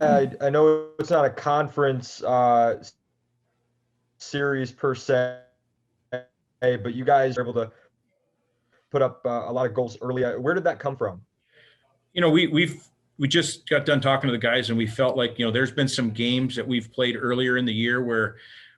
I know it's not a conference series per se, but you guys are able to put up a lot of goals early. Where did that come from? We just got done talking to the guys, and we felt like, there's been some games that we've played earlier in the year where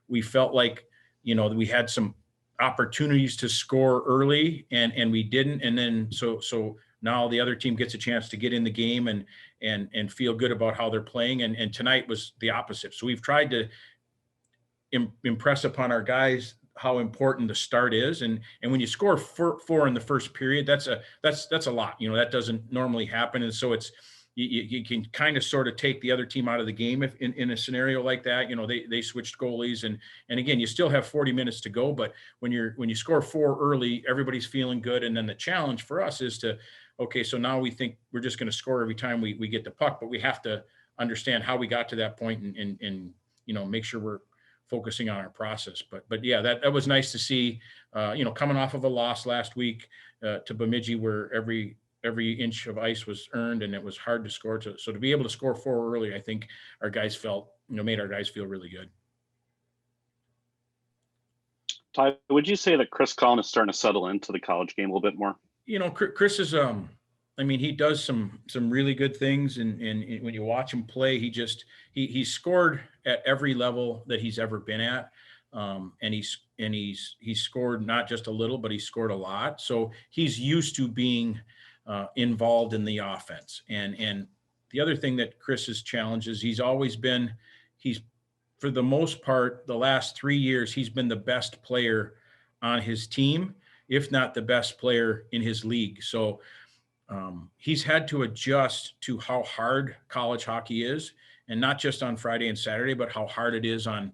we felt like, we had some opportunities to score early and we didn't. And then, so now the other team gets a chance to get in the game and feel good about how they're playing. And tonight was the opposite. So we've tried to impress upon our guys how important the start is. And when you score four in the first period, that's a lot, that doesn't normally happen. And so you can kind of sort of take the other team out of the game if in a scenario like that. They switched goalies, and again, you still have 40 minutes to go, but when you score four early, everybody's feeling good. And then the challenge for us is okay, so now we think we're just going to score every time we get the puck, but we have to understand how we got to that point and make sure we're focusing on our process. But yeah, that was nice to see, coming off of a loss last week to Bemidji, where every inch of ice was earned and it was hard to score. So to be able to score four early, I think our guys made our guys feel really good. Ty, would you say that Chris Cullin is starting to settle into the college game a little bit more? Chris is, he does some really good things. And when you watch him play, he scored at every level that he's ever been at. And he's scored not just a little, but he scored a lot. So he's used to being involved in the offense. And the other thing that Chris's challenge is he's for the most part, the last 3 years, he's been the best player on his team, if not the best player in his league. So he's had to adjust to how hard college hockey is, and not just on Friday and Saturday, but how hard it is on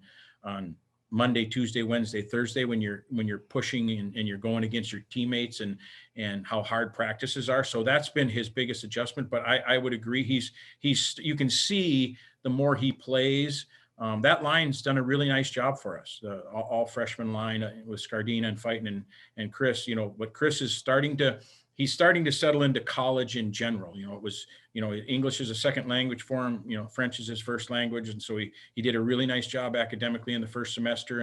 Monday, Tuesday, Wednesday, Thursday, when you're pushing and you're going against your teammates, and how hard practices are. So that's been his biggest adjustment. But I would agree, you can see the more he plays, that line's done a really nice job for us. All freshman line with Scardina and Fighton and Chris. But Chris is starting to settle into college in general. It was, English is a second language for him. French is his first language. And so he did a really nice job academically in the first semester.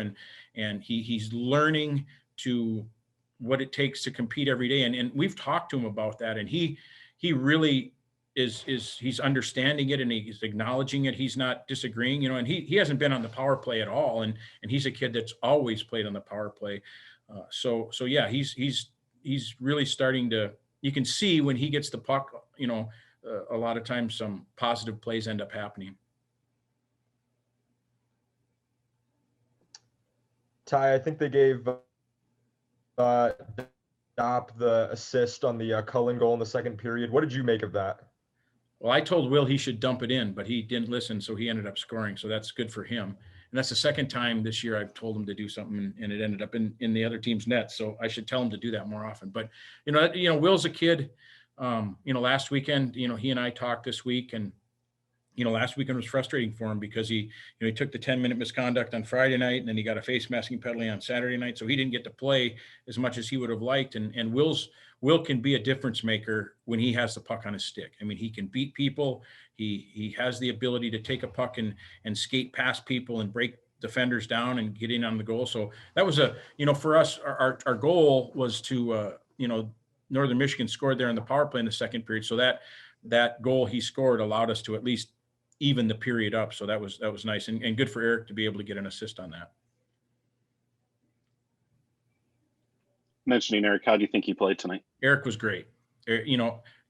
And he's learning what it takes to compete every day. And we've talked to him about that. And he really he's understanding it, and he's acknowledging it. He's not disagreeing, and he hasn't been on the power play at all. And he's a kid that's always played on the power play. So yeah, he's really starting to, you can see when he gets the puck, a lot of times some positive plays end up happening. Ty, I think they gave Dopp the assist on the Cullin goal in the second period. What did you make of that? Well, I told Will he should dump it in, but he didn't listen, so he ended up scoring. So that's good for him. And that's the second time this year I've told him to do something, and it ended up in the other team's net. So I should tell him to do that more often. But Will's a kid. Last weekend, he and I talked this week, and last weekend was frustrating for him because he took the 10-minute misconduct on Friday night, and then he got a face masking penalty on Saturday night. So he didn't get to play as much as he would have liked. And Will can be a difference maker when he has the puck on his stick. He can beat people. He has the ability to take a puck and skate past people and break defenders down and get in on the goal. So that was for us, our goal was to, Northern Michigan scored there in the power play in the second period. So that goal he scored allowed us to at least even the period up. So that was nice and good for Eric to be able to get an assist on that. Mentioning Eric, how do you think he played tonight? Eric was great.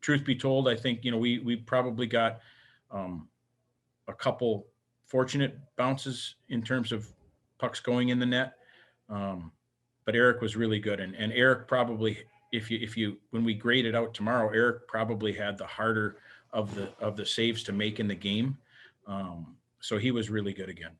Truth be told, I think, we probably got a couple fortunate bounces in terms of pucks going in the net. But Eric was really good. And Eric probably, when we grade it out tomorrow, Eric probably had the harder of the saves to make in the game. So he was really good again.